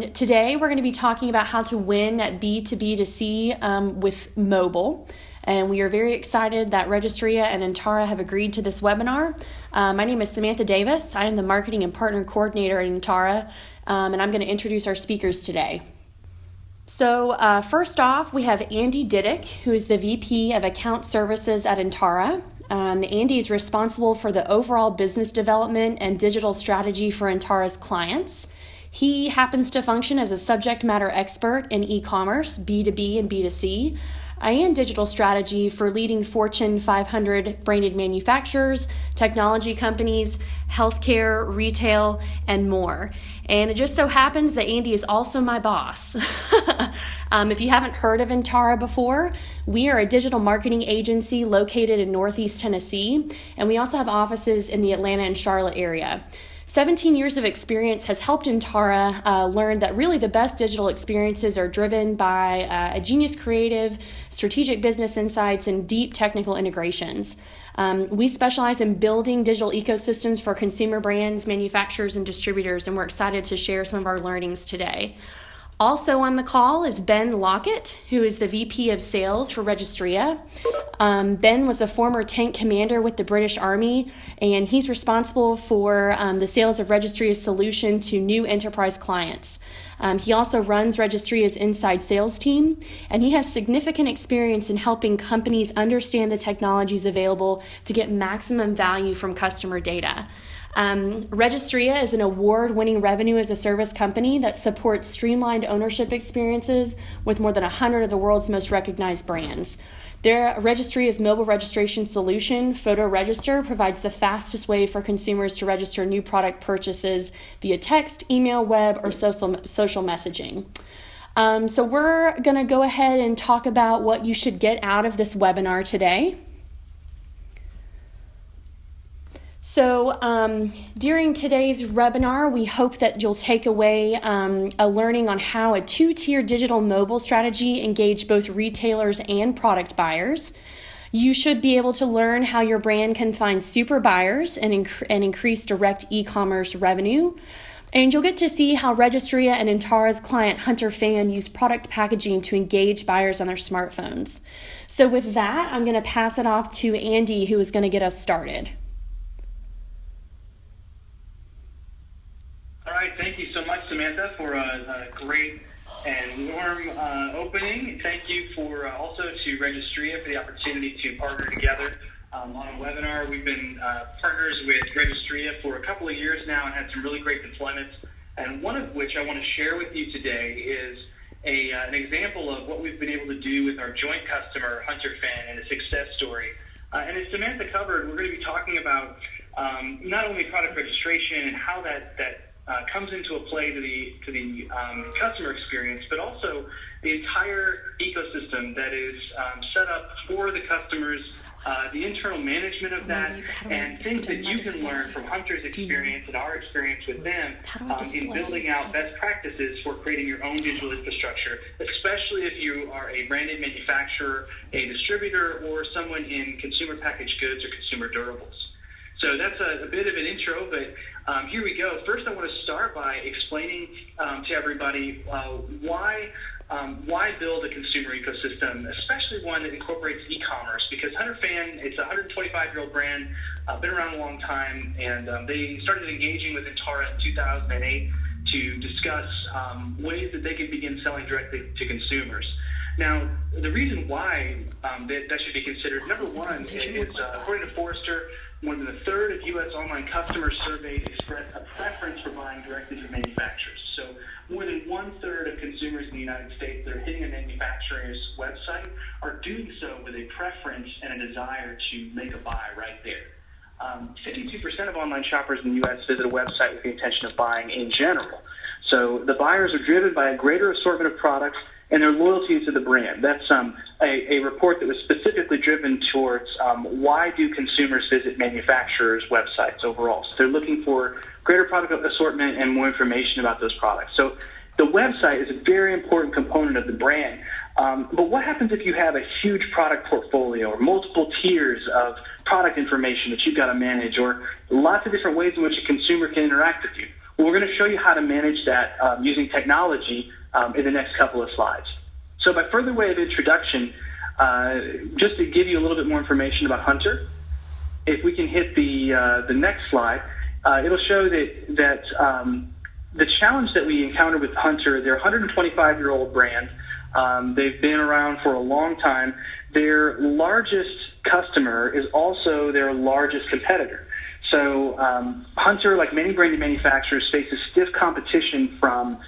Today, we're going to be talking about how to win at B2B2C with mobile. And we are very excited that Registria and Ntara have agreed to this webinar. My name is Samantha Davis. I am the Marketing and Partner Coordinator at Ntara, and I'm going to introduce our speakers today. So first off, we have Andy Didyk, who is the VP of Account Services at Ntara. Andy is responsible for the overall business development and digital strategy for Ntara's clients. He happens to function as a subject matter expert in e-commerce, B2B and B2C, and digital strategy for leading Fortune 500 branded manufacturers, technology companies, healthcare, retail, and more. And it just so happens that Andy is also my boss. If you haven't heard of Ntara before, we are a digital marketing agency located in Northeast Tennessee, and we also have offices in the Atlanta and Charlotte area. 17 years of experience has helped Ntara learn that really the best digital experiences are driven by a genius creative, strategic business insights, and deep technical integrations. We specialize in building digital ecosystems for consumer brands, manufacturers, and distributors, and we're excited to share some of our learnings today. Also on the call is Ben Lockett, who is the VP of Sales for Registria. Ben was a former tank commander with the British Army, and he's responsible for the sales of Registria's solution to new enterprise clients. He also runs Registria's inside sales team, and he has significant experience in helping companies understand the technologies available to get maximum value from customer data. Registria is an award-winning revenue as a service company that supports streamlined ownership experiences with more than 100 of the world's most recognized brands. Their Registria's mobile registration solution, Photoregister, provides the fastest way for consumers to register new product purchases via text, email, web, or social messaging. So we're going to go ahead and talk about what you should get out of this webinar today. So during today's webinar, we hope that you'll take away a learning on how a two-tier digital mobile strategy engage both retailers and product buyers. You should be able to learn how your brand can find super buyers and increase direct e-commerce revenue. And you'll get to see how Registria and Ntara's client Hunter Fan use product packaging to engage buyers on their smartphones. So with that, I'm going to pass it off to Andy, who is going to get us started. All right, thank you so much, Samantha, for a great and warm opening. Thank you for also to Registria for the opportunity to partner together on a webinar. We've been partners with Registria for a couple of years now and had some really great deployments, and one of which I want to share with you today is an example of what we've been able to do with our joint customer, Hunter Fan, and a success story. And as Samantha covered, we're going to be talking about not only product registration and how that comes into a play to the customer experience, but also the entire ecosystem that is set up for the customers, the internal management of that, and things that you can learn from Hunter's experience and our experience with them in building out best practices for creating your own digital infrastructure, especially if you are a branded manufacturer, a distributor, or someone in consumer packaged goods or consumer durables. So that's a bit of an intro, but here we go. First, I want to start by explaining to everybody why build a consumer ecosystem, especially one that incorporates e-commerce, because Hunter Fan, it's a 125-year-old brand, been around a long time, and they started engaging with Ntara in 2008 to discuss ways that they could begin selling directly to consumers. Now, the reason why that should be considered, number one, is according to Forrester, more than a third of U.S. online customers surveyed expressed a preference for buying directly from manufacturers. So more than one-third of consumers in the United States that are hitting a manufacturer's website are doing so with a preference and a desire to make a buy right there. 52% of online shoppers in the U.S. visit a website with the intention of buying in general. So the buyers are driven by a greater assortment of products and their loyalty to the brand. That's a report that was specifically driven towards why do consumers visit manufacturers' websites overall. So they're looking for greater product assortment and more information about those products. So the website is a very important component of the brand. But what happens if you have a huge product portfolio or multiple tiers of product information that you've got to manage, or lots of different ways in which a consumer can interact with you? Well, we're going to show you how to manage that using technology in the next couple of slides. So by further way of introduction, just to give you a little bit more information about Hunter, if we can hit the next slide, it'll show that the challenge that we encounter with Hunter, they're a 125-year-old brand. They've been around for a long time. Their largest customer is also their largest competitor. So Hunter, like many branded manufacturers, faces stiff competition from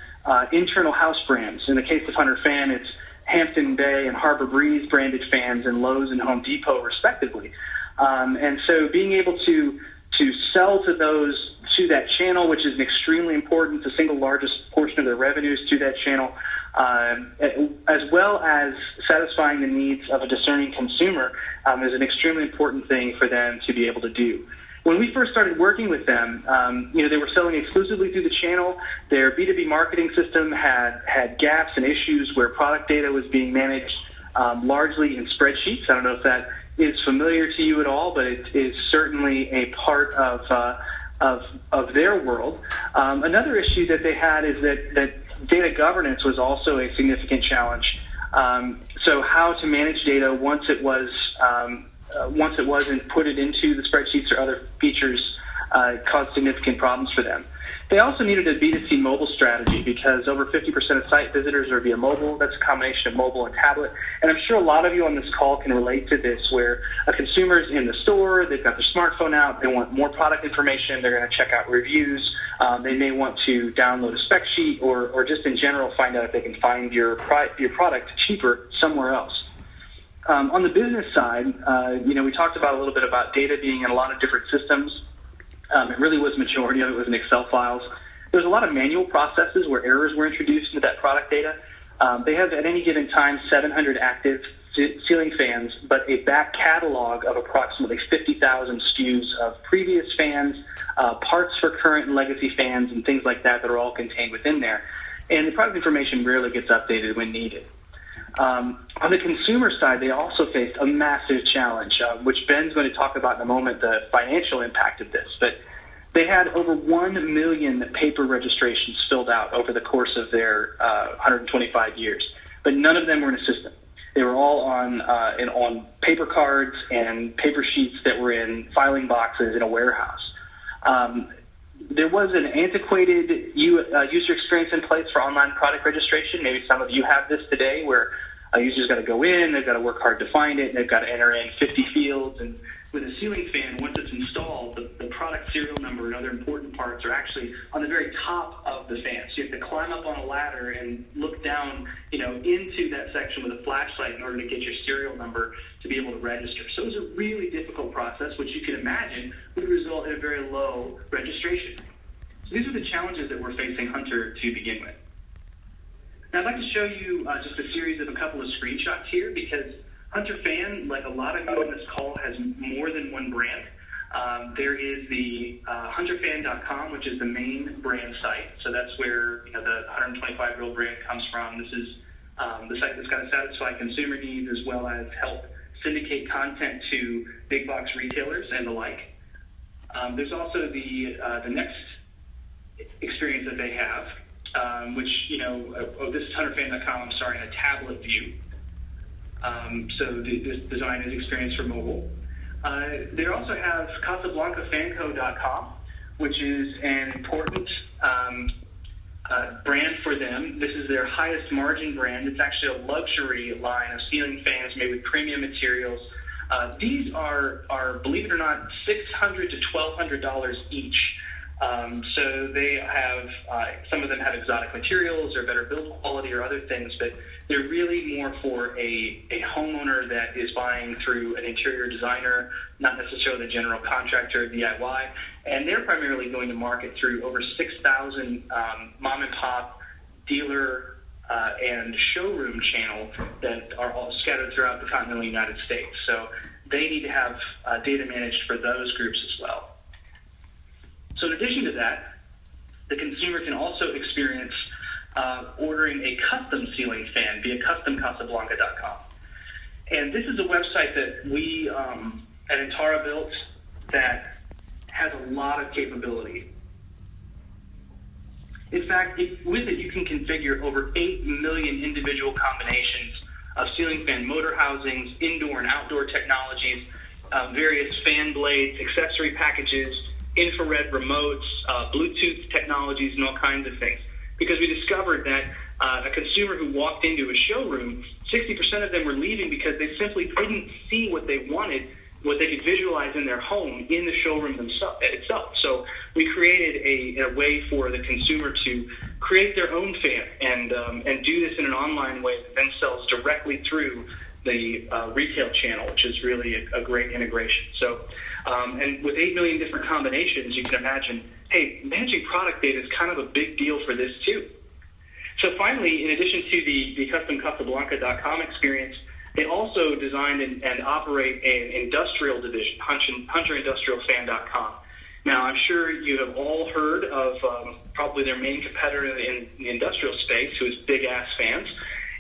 internal house brands. In the case of Hunter Fan, it's Hampton Bay and Harbor Breeze branded fans and Lowe's and Home Depot, respectively. And so being able to sell to that channel, which is an extremely important, the single largest portion of their revenues to that channel, as well as satisfying the needs of a discerning consumer, is an extremely important thing for them to be able to do. When we first started working with them, they were selling exclusively through the channel. Their B2B marketing system had gaps and issues where product data was being managed largely in spreadsheets. I don't know if that is familiar to you at all, but it is certainly a part of their world. Another issue that they had is that data governance was also a significant challenge. So how to manage data once it wasn't put it into the spreadsheets or other features caused significant problems for them. They also needed a B2C mobile strategy because over 50% of site visitors are via mobile. That's a combination of mobile and tablet. And I'm sure a lot of you on this call can relate to this, where a consumer is in the store, they've got their smartphone out, they want more product information, they're going to check out reviews, they may want to download a spec sheet or just in general find out if they can find your product cheaper somewhere else. On the business side, we talked about a little bit about data being in a lot of different systems. It really was, majority of it was in Excel files. There's a lot of manual processes where errors were introduced into that product data. They have at any given time 700 active ceiling fans, but a back catalog of approximately 50,000 SKUs of previous fans, parts for current and legacy fans, and things like that are all contained within there. And the product information rarely gets updated when needed. On the consumer side, they also faced a massive challenge, which Ben's going to talk about in a moment, the financial impact of this. But they had over 1 million paper registrations filled out over the course of their 125 years. But none of them were in a system. They were all on paper cards and paper sheets that were in filing boxes in a warehouse. There was an antiquated user experience in place for online product registration. Maybe some of you have this today, where a user's got to go in, they've got to work hard to find it, and they've got to enter in 50 fields. And with a ceiling fan, once it's installed, the product serial number and other important parts are actually on the very top of the fan. So you have to climb up on a ladder and look down, into that section with a flashlight in order to get your serial number to be able to register. So it was a really difficult process, which you can imagine would result in a very low registration rate. So these are the challenges that we're facing Hunter to begin with. Now I'd like to show you just a series of a couple of screenshots here, because Hunter Fan, like a lot of you on this call, has more than one brand. There is the hunterfan.com, which is the main brand site. So that's where the 125-year-old brand comes from. This is the site that's got to satisfy consumer needs as well as help syndicate content to big box retailers and the like. There's also the next experience that they have, which, this is hunterfan.com, I'm sorry, in a tablet view. So this design is experience for mobile. They also have CasablancaFanco.com, which is an important brand for them. This is their highest margin brand. It's actually a luxury line of ceiling fans made with premium materials. These are, believe it or not, $600 to $1,200 each. So they have, some of them have exotic materials or better build quality or other things, but they're really more for a homeowner that is buying through an interior designer, not necessarily the general contractor or DIY. And they're primarily going to market through over 6,000 mom and pop dealer and showroom channel that are all scattered throughout the continental United States. So they need to have data managed for those groups as well. So in addition to that, the consumer can also experience ordering a custom ceiling fan via customcasablanca.com. And this is a website that we at Ntara built that has a lot of capability. In fact, with it, you can configure over 8 million individual combinations of ceiling fan motor housings, indoor and outdoor technologies, various fan blades, accessory packages, infrared remotes, Bluetooth technologies, and all kinds of things. Because we discovered that a consumer who walked into a showroom, 60% of them were leaving because they simply couldn't see what they wanted, what they could visualize in their home in the showroom itself. So we created a way for the consumer to create their own fan and do this in an online way that then sells directly through the retail channel, which is really a great integration. So, and with 8 million different combinations, you can imagine, hey, managing product data is kind of a big deal for this too. So finally, in addition to the custom Casablanca.com experience, they also designed and operate an industrial division, HunterIndustrialFan.com. Now, I'm sure you have all heard of probably their main competitor in the industrial space, who is Big Ass Fans.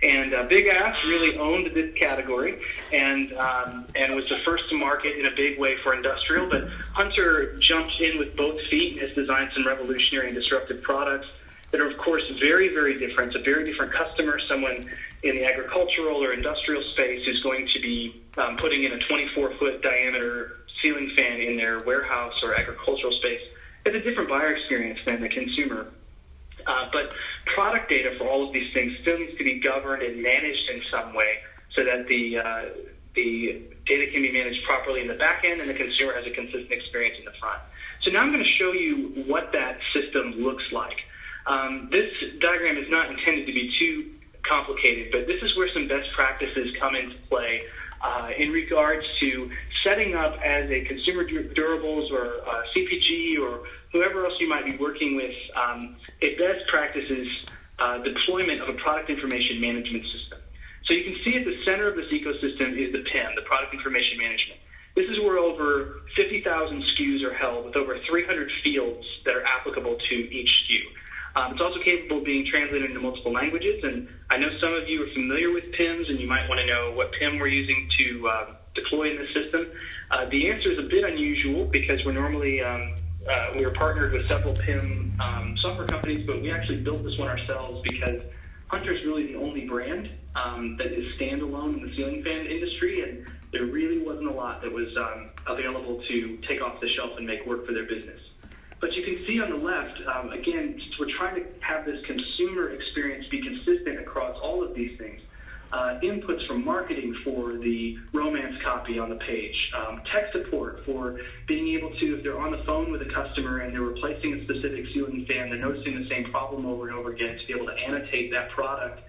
And Big Ass really owned this category and was the first to market in a big way for industrial. But Hunter jumped in with both feet and has designed some revolutionary and disruptive products that are, of course, very, very different. It's a very different customer, someone in the agricultural or industrial space who's going to be putting in a 24-foot diameter ceiling fan in their warehouse or agricultural space. It's a different buyer experience than the consumer. But product data for all of these things still needs to be governed and managed in some way so that the data can be managed properly in the back end and the consumer has a consistent experience in the front. So now I'm going to show you what that system looks like. This diagram is not intended to be too complicated, but this is where some best practices come into play in regards to setting up as a consumer durables or CPG or whoever else you might be working with, a best practices deployment of a product information management system. So you can see at the center of this ecosystem is the PIM, the Product Information Management. This is where over 50,000 SKUs are held with over 300 fields that are applicable to each SKU. It's also capable of being translated into multiple languages, and I know some of you are familiar with PIMs, and you might want to know what PIM we're using to deploy in the system. The answer is a bit unusual because we're normally we're partnered with several PIM software companies, but we actually built this one ourselves because Hunter is really the only brand that is standalone in the ceiling fan industry, and there really wasn't a lot that was available to take off the shelf and make work for their business. But you can see on the left, again, we're trying to have this consumer experience be consistent across all of these things. Inputs from marketing for the romance copy on the page, tech support for being able to, if they're on the phone with a customer and they're replacing a specific ceiling fan, they're noticing the same problem over and over again, to be able to annotate that product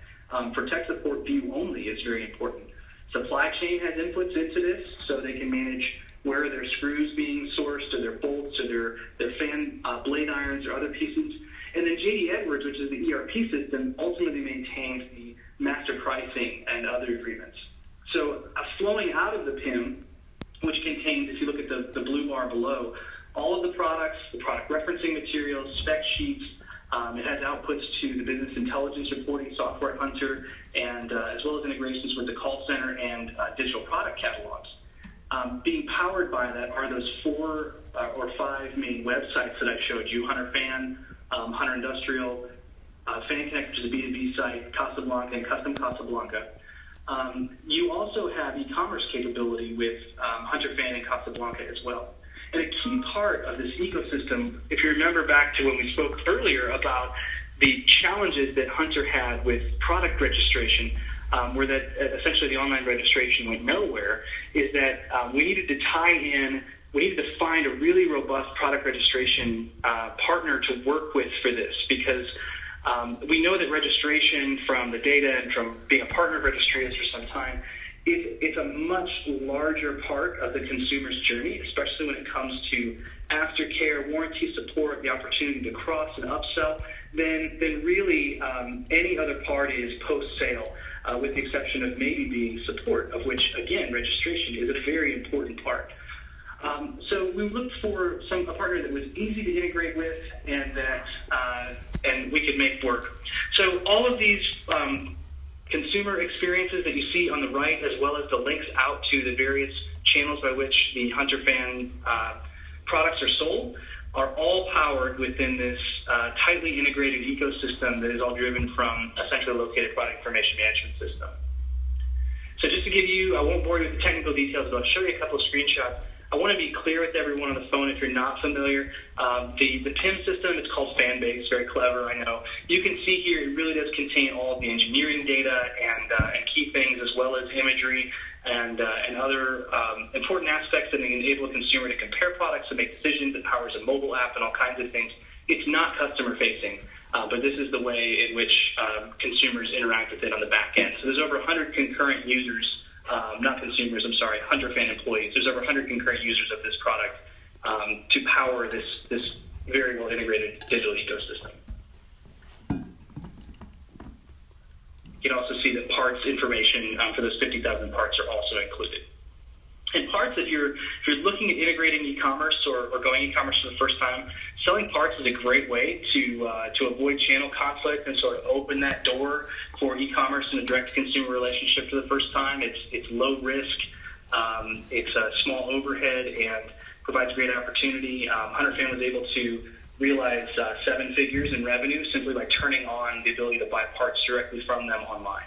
for tech support view only is very important. Supply chain has inputs into this, so they can manage where are their screws being sourced, or their bolts, or their fan blade irons, or other pieces. And then J.D. Edwards, which is the ERP system, ultimately maintains the master pricing and other agreements. So flowing out of the PIM, which contains, if you look at the blue bar below, all of the products, the product referencing materials, spec sheets. It has outputs to the business intelligence reporting software at Hunter, and as well as integrations with the call center and digital product catalogs. Being powered by that are those 4 or 5 main websites that I showed you: Hunter Fan, Hunter Industrial, Fan Connect, which is a B2B site, Casablanca, and Custom Casablanca. You also have e-commerce capability with Hunter Fan and Casablanca as well. And a key part of this ecosystem, if you remember back to when we spoke earlier about the challenges that Hunter had with product registration, where that essentially the online registration went nowhere, is that we needed to we needed to find a really robust product registration partner to work with for this, because we know that registration, from the data and from being a partner of Registria for some time, it's a much larger part of the consumer's journey, especially when it comes to aftercare, warranty support, the opportunity to cross and upsell, than really any other part is post-sale, with the exception of maybe being support, of which, again, registration is a very important part. So we looked for a partner that was easy to integrate with and that and we could make work. So all of these consumer experiences that you see on the right, as well as the links out to the various channels by which the Hunter Fan products are sold, are all powered within this tightly integrated ecosystem that is all driven from a centrally located product information management system. So just to give you, I won't bore you with the technical details, but I'll show you a couple of screenshots. I want to be clear with everyone on the phone if you're not familiar. The PIM system is called FanBase, very clever, I know. You can see here it really does contain all of the engineering data and key things, as well as imagery and other important aspects that enable a consumer to compare products and make decisions. It powers a mobile app and all kinds of things. It's not customer-facing, but this is the way in which consumers interact with it on the back end. So there's over 100 concurrent users. Not consumers, I'm sorry, Hunter fan employees. There's over 100 concurrent users of this product to power this very well integrated digital ecosystem. You can also see that parts information for those 50,000 parts are also included. And parts, if you're looking at integrating e-commerce or going e-commerce for the first time, selling parts is a great way to avoid channel conflict and sort of open that door for e-commerce and a direct-to-consumer relationship for the first time. It's low risk, it's a small overhead, and provides great opportunity. Hunter Fan was able to realize 7 figures in revenue simply by turning on the ability to buy parts directly from them online.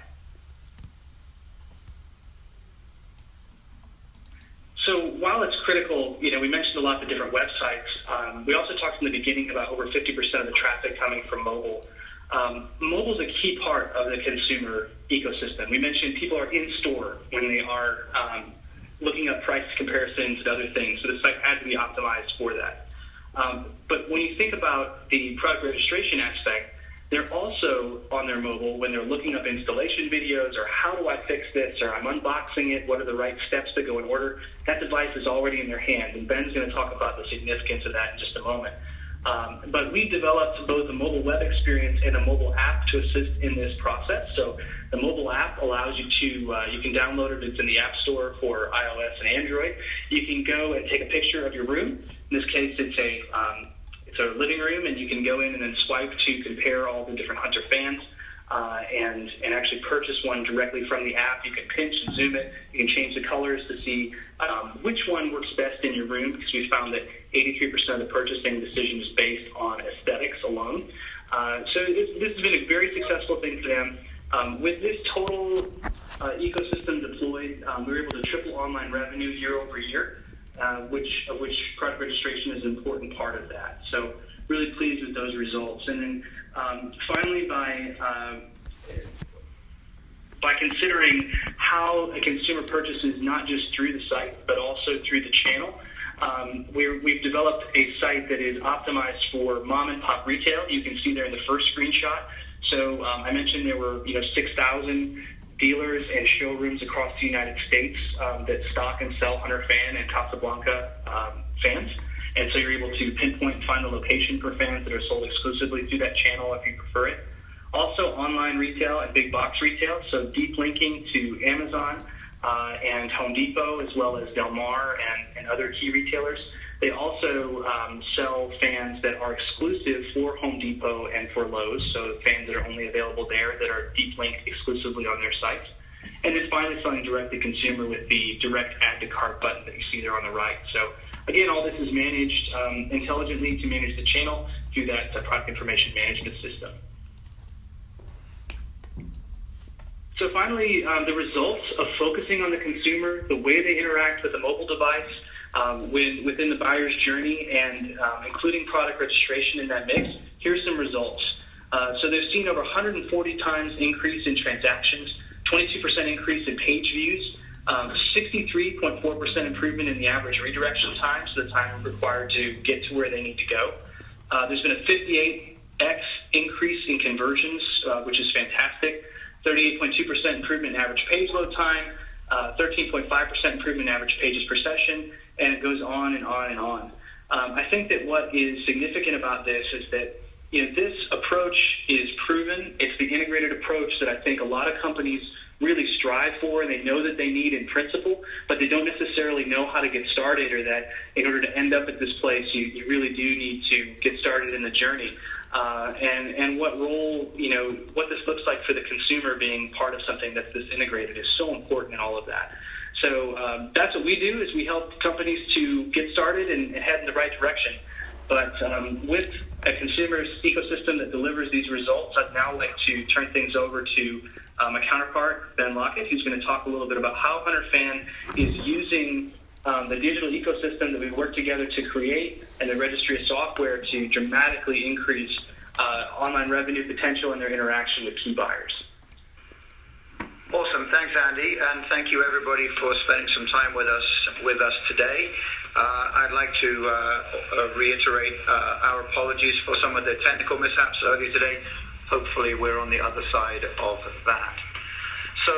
So while it's critical, we mentioned a lot of the different websites. We also talked in the beginning about over 50% of the traffic coming from mobile. Mobile is a key part of the consumer ecosystem. We mentioned people are in store when they are looking up price comparisons and other things, so the site had to be optimized for that. But when you think about the product registration aspect, they're also on their mobile when they're looking up installation videos or how do I fix this or I'm unboxing it, what are the right steps to go in order. That device is already in their hand, and Ben's going to talk about the significance of that in just a moment. But we developed both a mobile web experience and a mobile app to assist in this process. So the mobile app allows you to, you can download it. It's in the App Store for iOS and Android. You can go and take a picture of your room. In this case, it's a living room, and you can go in and then swipe to compare all the different Hunter fans and actually purchase one directly from the app. You can pinch and zoom it. You can change the colors to see which one works best in your room, because we found that 83% of the purchasing decision is based on aesthetics alone. So this has been a very successful thing for them. With this total ecosystem deployed, we were able to triple online revenue year over year. Which product registration is an important part of that. So really pleased with those results. And then finally, by considering how a consumer purchases not just through the site, but also through the channel, we've developed a site that is optimized for mom and pop retail. You can see there in the first screenshot. So I mentioned there were 6,000 dealers and showrooms across the United States that stock and sell Hunter Fan and Casablanca fans. And so you're able to pinpoint and find the location for fans that are sold exclusively through that channel if you prefer it. Also online retail and big box retail, so deep linking to Amazon and Home Depot, as well as Del Mar and other key retailers. They also sell fans that are exclusive for Home Depot and for Lowe's, so fans that are only available there that are deep linked exclusively on their sites. And then finally selling direct to consumer with the direct add to cart button that you see there on the right. So again, all this is managed intelligently to manage the channel through that product information management system. So finally, the results of focusing on the consumer, the way they interact with a mobile device, within the buyer's journey, and including product registration in that mix, here's some results. So they've seen over 140 times increase in transactions, 22% increase in page views, 63.4% improvement in the average redirection time, so the time required to get to where they need to go. There's been a 58x increase in conversions, which is fantastic, 38.2% improvement in average page load time, 13.5% improvement in average pages per session, and it goes on and on and on. I think that what is significant about this is that this approach is proven. It's the integrated approach that I think a lot of companies really strive for, and they know that they need in principle, but they don't necessarily know how to get started, or that in order to end up at this place, you really do need to get started in the journey. And what role, what this looks like for the consumer being part of something that's this integrated is so important in all of that. So that's what we do, is we help companies to get started and head in the right direction. But with a consumer ecosystem that delivers these results, I'd now like to turn things over to my counterpart, Ben Lockett, who's going to talk a little bit about how HunterFan is using the digital ecosystem that we worked together to create and the Registria software to dramatically increase online revenue potential and their interaction with key buyers. Awesome. Thanks, Andy, and thank you, everybody, for spending some time with us today. I'd like to reiterate our apologies for some of the technical mishaps earlier today. Hopefully, we're on the other side of that. So,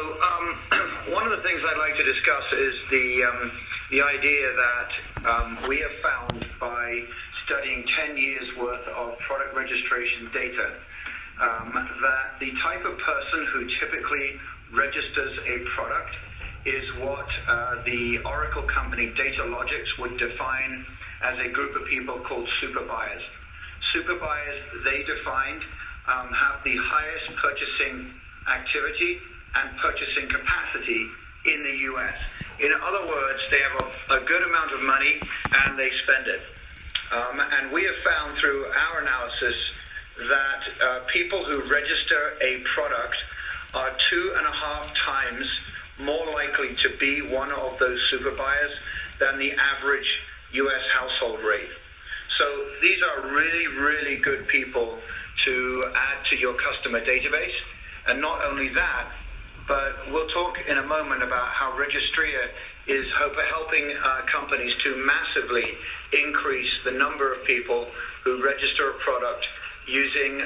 one of the things I'd like to discuss is the idea that we have found by studying 10 years worth of product registration data that the type of person who typically registers a product is what the Oracle company Datalogix would define as a group of people called super buyers. Super buyers, they defined, have the highest purchasing activity and purchasing capacity in the U.S. In other words, they have a good amount of money and they spend it. And we have found through our analysis that people who register a product are 2.5 times more likely to be one of those super buyers than the average U.S. household rate. So these are really, really good people to add to your customer database. And not only that, but we'll talk in a moment about how Registria is helping companies to massively increase the number of people who register a product using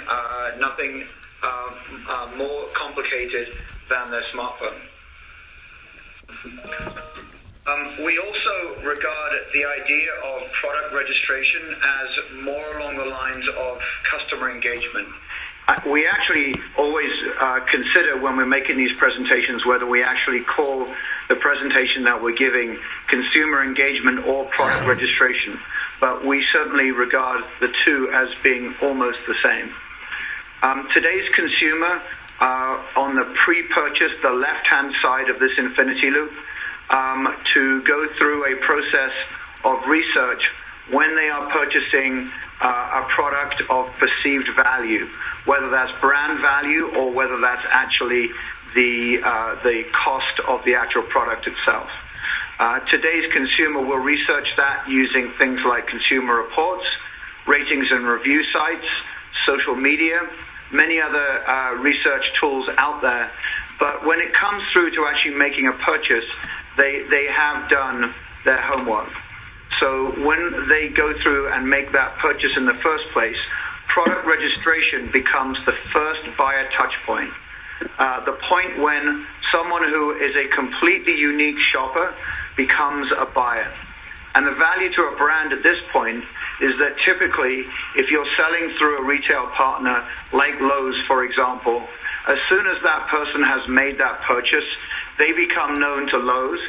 nothing more complicated than their smartphone. We also regard the idea of product registration as more along the lines of customer engagement. We actually always consider when we're making these presentations whether we actually call the presentation that we're giving consumer engagement or product registration, but we certainly regard the two as being almost the same. Today's consumer, on the pre-purchase, the left-hand side of this infinity loop, to go through a process of research when they are purchasing a product of perceived value, whether that's brand value or whether that's actually the cost of the actual product itself. Today's consumer will research that using things like consumer reports, ratings and review sites, social media, many other research tools out there. But when it comes through to actually making a purchase, they have done their homework. So when they go through and make that purchase in the first place, product registration becomes the first buyer touch point. The point when someone who is a completely unique shopper becomes a buyer. And the value to a brand at this point is that typically, if you're selling through a retail partner like Lowe's, for example, as soon as that person has made that purchase, they become known to Lowe's.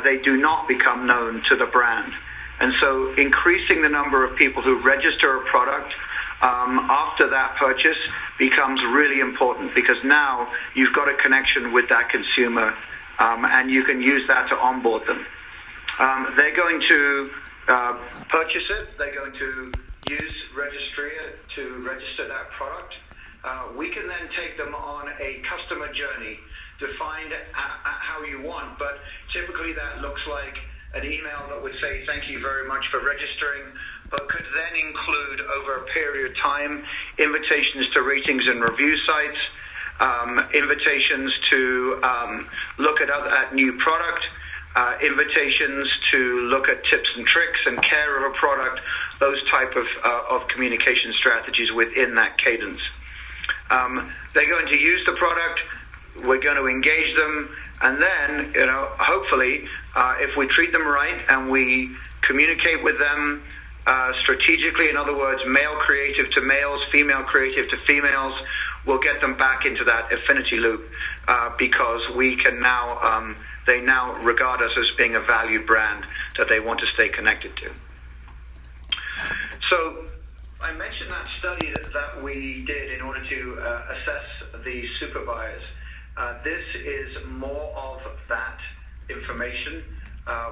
They do not become known to the brand. And so increasing the number of people who register a product after that purchase becomes really important, because now you've got a connection with that consumer and you can use that to onboard them. They're going to purchase it. They're going to use Registria to register that product. We can then take them on a customer journey defined how you want, but typically that looks like an email that would say, thank you very much for registering, but could then include, over a period of time, invitations to ratings and review sites, invitations to look at new product, invitations to look at tips and tricks and care of a product, those type of communication strategies within that cadence. They're going to use the product. We're going to engage them, and then, hopefully, if we treat them right and we communicate with them strategically, in other words, male creative to males, female creative to females, we'll get them back into that affinity loop because we can now, they now regard us as being a valued brand that they want to stay connected to. So I mentioned that study that we did in order to assess the super buyers. This is more of that information.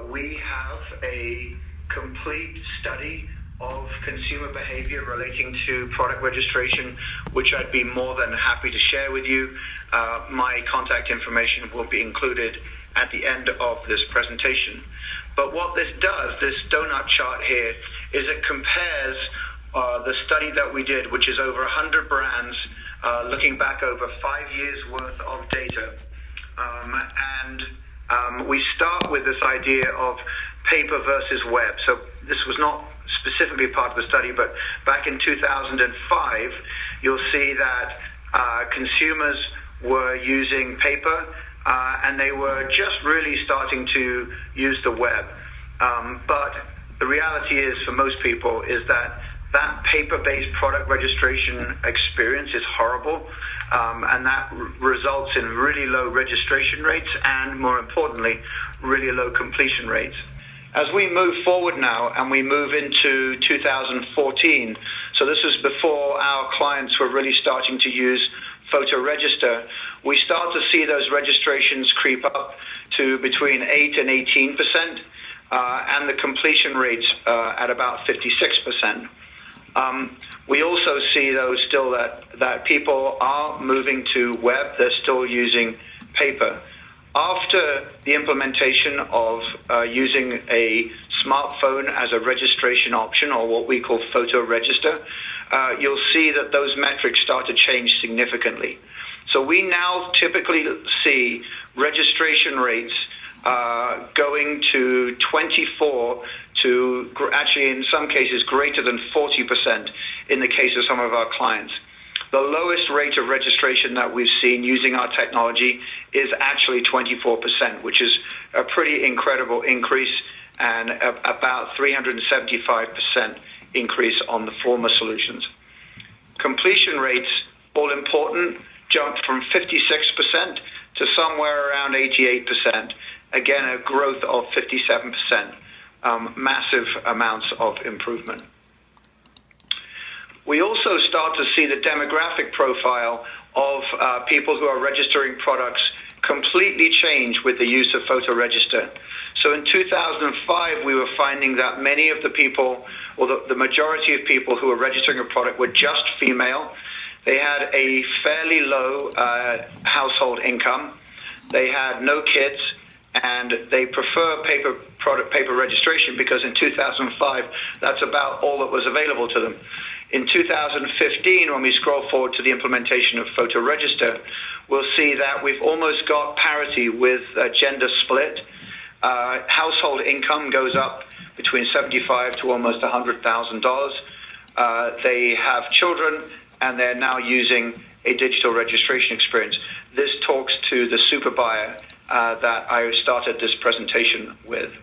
We have a complete study of consumer behavior relating to product registration, which I'd be more than happy to share with you. My contact information will be included at the end of this presentation. But what this does, this donut chart here, is it compares the study that we did, which is over 100 brands, looking back over 5 years worth of data. We start with this idea of paper versus web. So this was not specifically part of the study, but back in 2005, you'll see that consumers were using paper and they were just really starting to use the web. But the reality is, for most people, is that paper-based product registration experience is horrible, and that results in really low registration rates and, more importantly, really low completion rates. As we move forward now and we move into 2014, so this is before our clients were really starting to use Photoregister, we start to see those registrations creep up to between 8 and 18%, and the completion rates at about 56%. We also see, though, still that people are moving to web. They're still using paper. After the implementation of using a smartphone as a registration option, or what we call Photoregister, you'll see that those metrics start to change significantly. So we now typically see registration rates going to 24 to actually, in some cases, greater than 40% in the case of some of our clients. The lowest rate of registration that we've seen using our technology is actually 24%, which is a pretty incredible increase, and about 375% increase on the former solutions. Completion rates, all important, jumped from 56% to somewhere around 88%. Again, a growth of 57%. Massive amounts of improvement. We also start to see the demographic profile of people who are registering products completely change with the use of Photoregister. So in 2005, we were finding that many of the people, or the majority of people who were registering a product were just female. They had a fairly low household income. They had no kids, and they prefer paper registration because in 2005, that's about all that was available to them. In 2015, when we scroll forward to the implementation of Photoregister, we'll see that we've almost got parity with gender split. Household income goes up between $75,000 to almost $100,000. They have children, and they're now using a digital registration experience. This talks to the super buyer that I started this presentation with.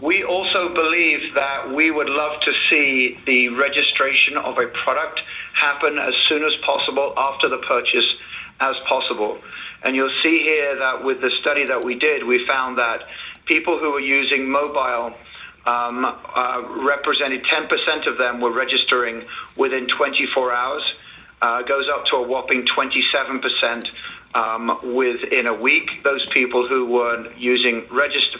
We also believe that we would love to see the registration of a product happen as soon as possible after the purchase as possible. And you'll see here that with the study that we did, we found that people who were using mobile represented 10% of them were registering within 24 hours. Goes up to a whopping 27% within a week. Those people who were using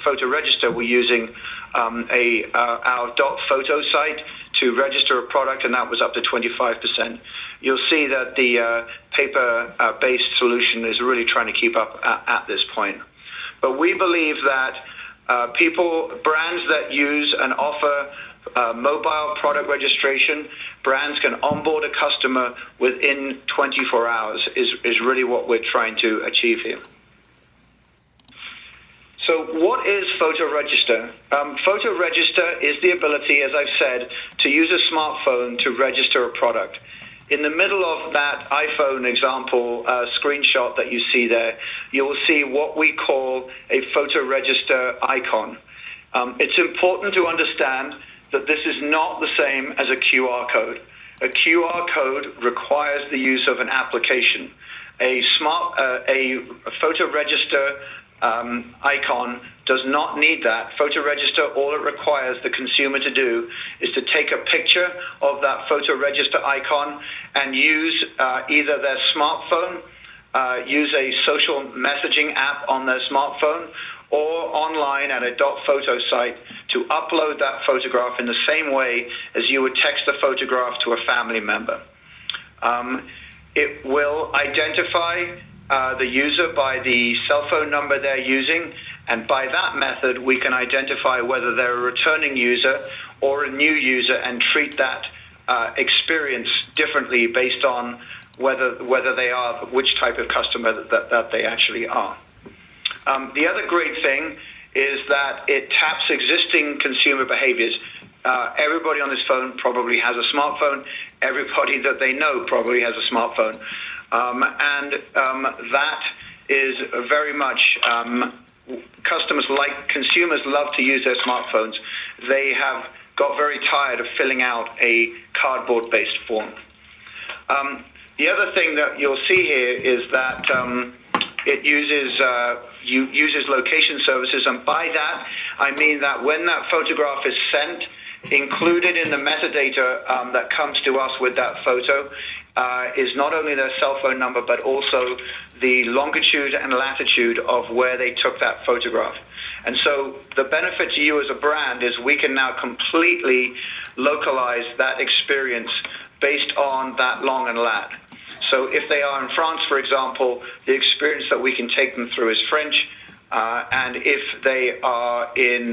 Photoregister were using our .photo site to register a product, and that was up to 25%. You'll see that the paper-based solution is really trying to keep up at this point. But we believe that brands that use and offer mobile product registration, brands can onboard a customer within 24 hours is really what we're trying to achieve here. So what is Photoregister? Photoregister is the ability, as I've said, to use a smartphone to register a product. In the middle of that iPhone example screenshot that you see there, you will see what we call a Photoregister icon. It's important to understand that this is not the same as a QR code. A QR code requires the use of an application. A Photoregister icon does not need that. Photoregister, all it requires the consumer to do is to take a picture of that Photoregister icon and use either their smartphone, use a social messaging app on their smartphone, or online at a .photo site to upload that photograph in the same way as you would text a photograph to a family member. It will identify the user by the cell phone number they're using, and by that method we can identify whether they're a returning user or a new user and treat that experience differently based on whether they are, which type of customer that they actually are. The other great thing is that it taps existing consumer behaviors. Everybody on this phone probably has a smartphone. Everybody that they know probably has a smartphone. That is very much, consumers love to use their smartphones. They have got very tired of filling out a cardboard-based form. The other thing that you'll see here is that it uses location services, and by that I mean that when that photograph is sent, included in the metadata that comes to us with that photo is not only their cell phone number, but also the longitude and latitude of where they took that photograph. And so the benefit to you as a brand is we can now completely localize that experience based on that long and lat. So if they are in France, for example, the experience that we can take them through is French, and if they are in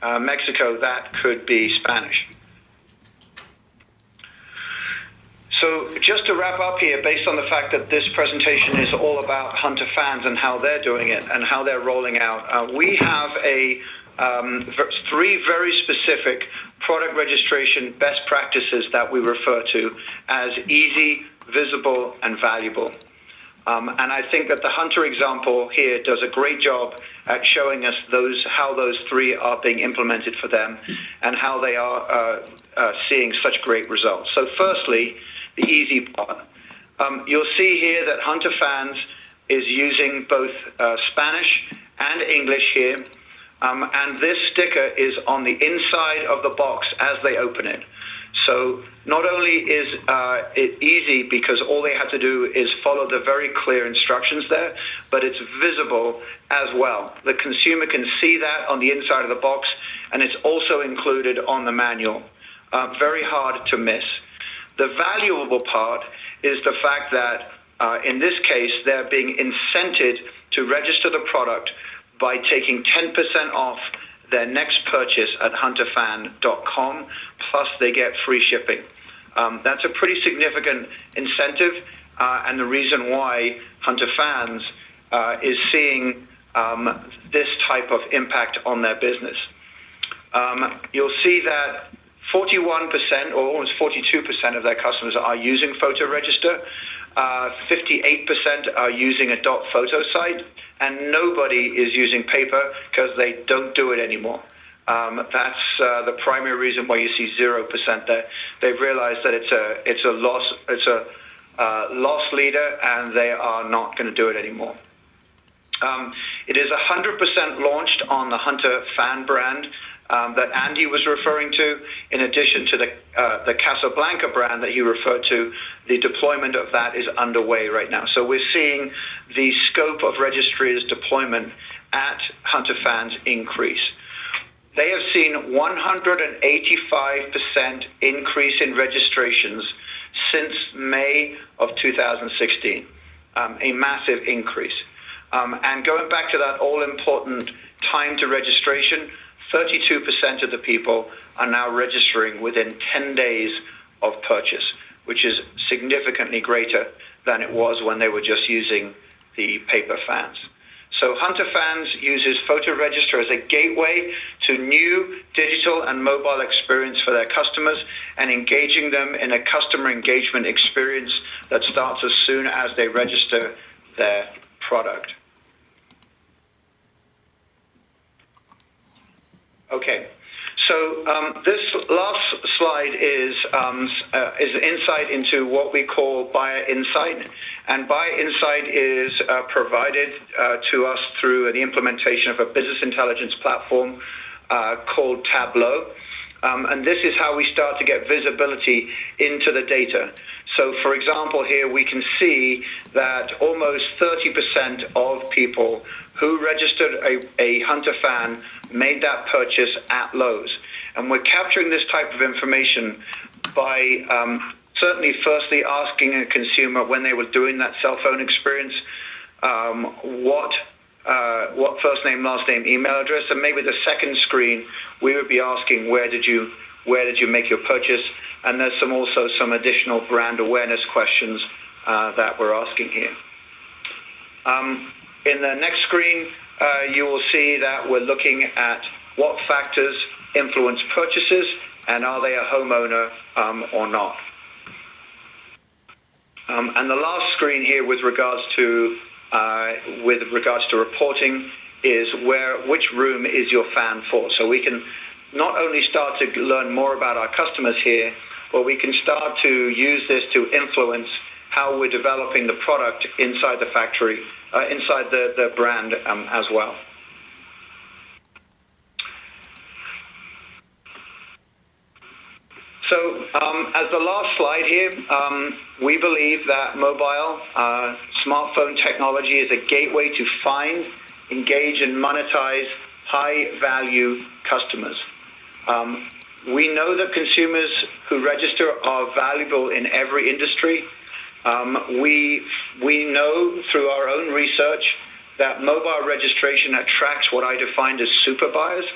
Mexico, that could be Spanish. So just to wrap up here, based on the fact that this presentation is all about Hunter fans and how they're doing it and how they're rolling out, we have three very specific product registration best practices that we refer to as easy, visible, and valuable. And I think that the Hunter example here does a great job at showing us how those three are being implemented for them and how they are seeing such great results. So firstly, the easy part. You'll see here that Hunter Fans is using both Spanish and English here, and this sticker is on the inside of the box as they open it. So not only is it easy because all they have to do is follow the very clear instructions there, but it's visible as well. The consumer can see that on the inside of the box, and it's also included on the manual. Very hard to miss. The valuable part is the fact that in this case, they're being incented to register the product by taking 10% off their next purchase at hunterfan.com, plus they get free shipping. That's a pretty significant incentive, and the reason why Hunter Fans is seeing this type of impact on their business. You'll see that 41% or almost 42% of their customers are using Photoregister. 58% are using a .photo site, and nobody is using paper because they don't do it anymore. That's the primary reason why you see 0% there. They've realized that it's a loss leader, and they are not going to do it anymore. It is 100% launched on the Hunter Fan brand that Andy was referring to. In addition to the Casablanca brand that he referred to, the deployment of that is underway right now. So we're seeing the scope of Registria's deployment at Hunter Fans increase. They have seen 185% increase in registrations since May of 2016, a massive increase. And going back to that all-important time to registration, 32% of the people are now registering within 10 days of purchase, which is significantly greater than it was when they were just using the paper fans. So Hunter Fans uses Photoregister as a gateway to new digital and mobile experience for their customers and engaging them in a customer engagement experience that starts as soon as they register their product. Okay, so this last slide is insight into what we call Buyer Insight, and Buyer Insight is provided to us through the implementation of a business intelligence platform called Tableau, and this is how we start to get visibility into the data. So, for example, here we can see that almost 30% of people who registered a Hunter fan made that purchase at Lowe's. And we're capturing this type of information by certainly firstly asking a consumer when they were doing that cell phone experience, what first name, last name, email address, and maybe the second screen we would be asking where did you make your purchase, and there's also some additional brand awareness questions that we're asking here. In the next screen, you will see that we're looking at what factors influence purchases and are they a homeowner or not. And the last screen here with regards to reporting is which room is your fan for. So we can not only start to learn more about our customers here, but we can start to use this to influence how we're developing the product inside the factory, inside the brand as well. So as the last slide here, we believe that mobile smartphone technology is a gateway to find, engage, and monetize high-value customers. We know that consumers who register are valuable in every industry. We know through our own research that mobile registration attracts what I defined as super buyers.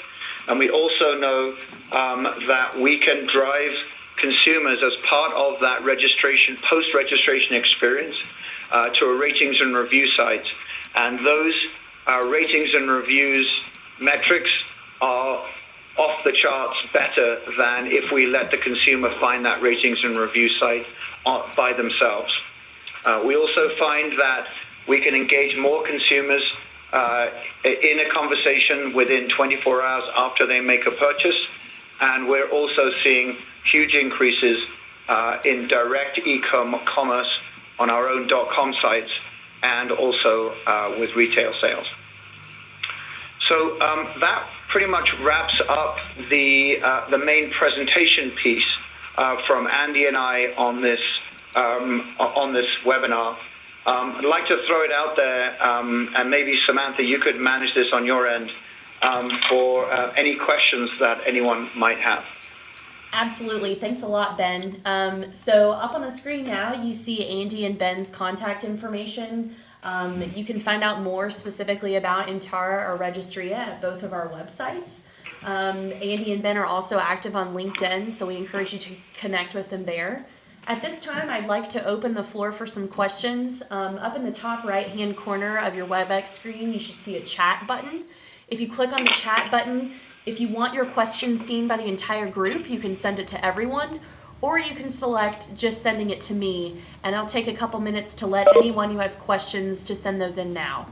And we also know that we can drive consumers as part of that registration, post-registration experience to a ratings and review site. And those ratings and reviews metrics are off the charts better than if we let the consumer find that ratings and review site by themselves. We also find that we can engage more consumers in a conversation within 24 hours after they make a purchase, and we're also seeing huge increases in direct e-commerce on our own .com sites and also with retail sales. So that pretty much wraps up the main presentation piece from Andy and I on this webinar. I'd like to throw it out there, and maybe Samantha, you could manage this on your end for any questions that anyone might have. Absolutely. Thanks a lot, Ben. So up on the screen now, you see Andy and Ben's contact information. You can find out more specifically about Ntara or Registria at both of our websites. Andy and Ben are also active on LinkedIn, so we encourage you to connect with them there. At this time, I'd like to open the floor for some questions. Up in the top right-hand corner of your WebEx screen, you should see a chat button. If you click on the chat button, if you want your question seen by the entire group, you can send it to everyone, or you can select just sending it to me, and I'll take a couple minutes to let anyone who has questions to send those in now.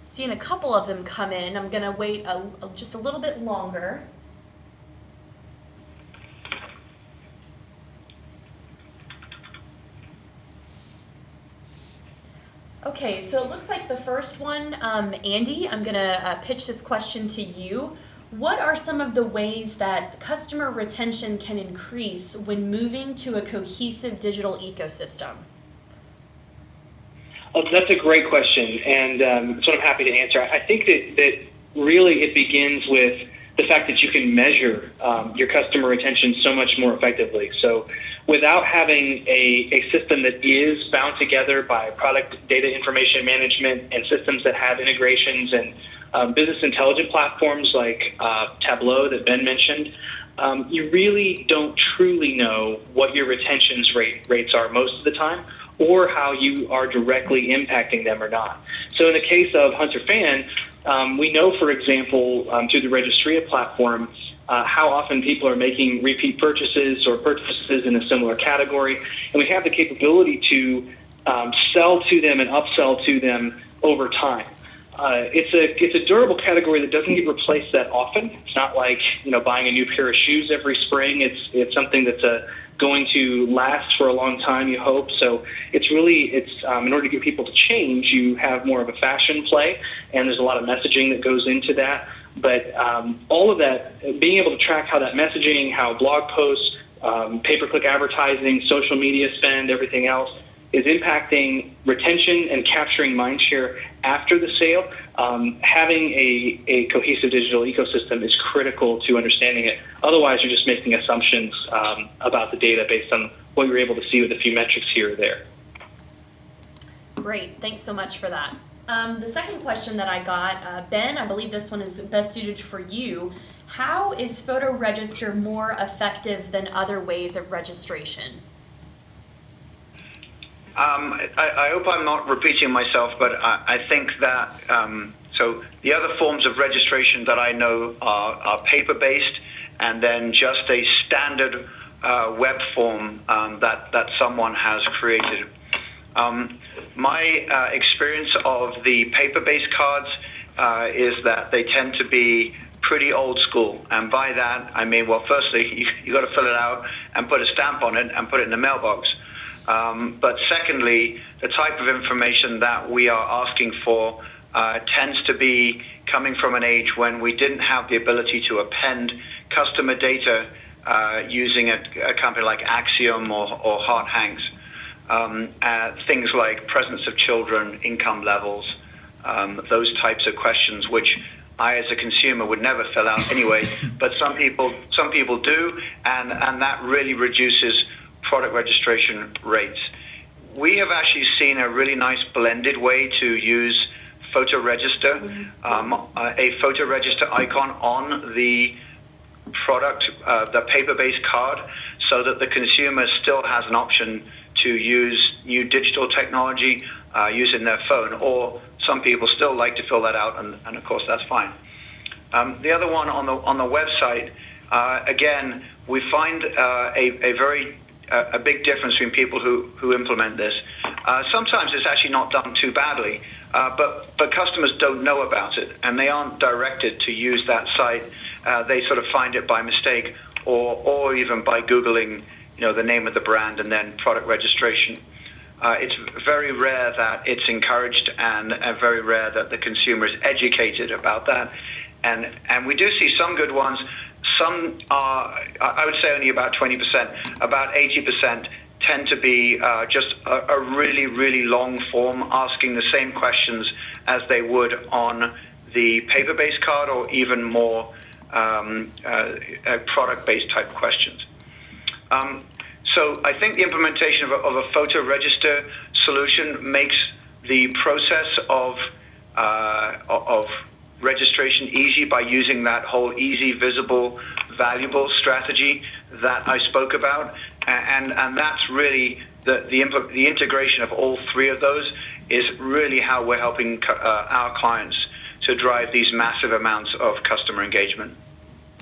Seeing a couple of them come in, I'm going to wait just a little bit longer. Okay, so it looks like the first one, Andy, I'm going to pitch this question to you. What are some of the ways that customer retention can increase when moving to a cohesive digital ecosystem? Oh, that's a great question, and so I'm happy to answer. I think that really it begins with the fact that you can measure your customer retention so much more effectively. So without having a system that is bound together by product data information management and systems that have integrations and business intelligence platforms like Tableau that Ben mentioned, you really don't truly know what your retentions rates are most of the time, or how you are directly impacting them or not. So in the case of Hunter Fan, we know, for example, through the Registria platform, how often people are making repeat purchases or purchases in a similar category, and we have the capability to sell to them and upsell to them over time. It's a durable category that doesn't get replaced that often. It's not like buying a new pair of shoes every spring. It's something that's going to last for a long time, you hope. So it's in order to get people to change, you have more of a fashion play, and there's a lot of messaging that goes into that. But all of that, being able to track how that messaging, how blog posts, pay-per-click advertising, social media spend, everything else, is impacting retention and capturing mind share after the sale. Having a cohesive digital ecosystem is critical to understanding it. Otherwise, you're just making assumptions about the data based on what you're able to see with a few metrics here or there. Great, thanks so much for that. The second question that I got, Ben, I believe this one is best suited for you. How is Photoregister more effective than other ways of registration? I hope I'm not repeating myself, but I think that so the other forms of registration that I know are paper-based, and then just a standard web form that someone has created. My experience of the paper-based cards is that they tend to be pretty old school, and by that I mean, well, firstly, you got to fill it out and put a stamp on it and put it in the mailbox. But secondly, the type of information that we are asking for tends to be coming from an age when we didn't have the ability to append customer data using a company like Axiom or Hart Hanks. Things like presence of children, income levels, those types of questions, which I, as a consumer, would never fill out anyway. But some people do, and that really reduces product registration rates. We have actually seen a really nice blended way to use Photoregister, a Photoregister icon on the product, the paper-based card, so that the consumer still has an option to use new digital technology using their phone, or some people still like to fill that out, and of course that's fine. The other one on the website, again, we find a big difference between people who implement this. Sometimes it's actually not done too badly, but customers don't know about it, and they aren't directed to use that site. They sort of find it by mistake, or even by Googling, the name of the brand and then product registration. It's very rare that it's encouraged, and very rare that the consumer is educated about that. And we do see some good ones. Some are, I would say, only about 20%. About 80% tend to be just a really, really long form asking the same questions as they would on the paper-based card, or even more product-based type questions. So I think the implementation of a Photoregister solution makes the process of registration easy by using that whole easy, visible, valuable strategy that I spoke about, and that's really the integration of all three of those is really how we're helping our clients to drive these massive amounts of customer engagement.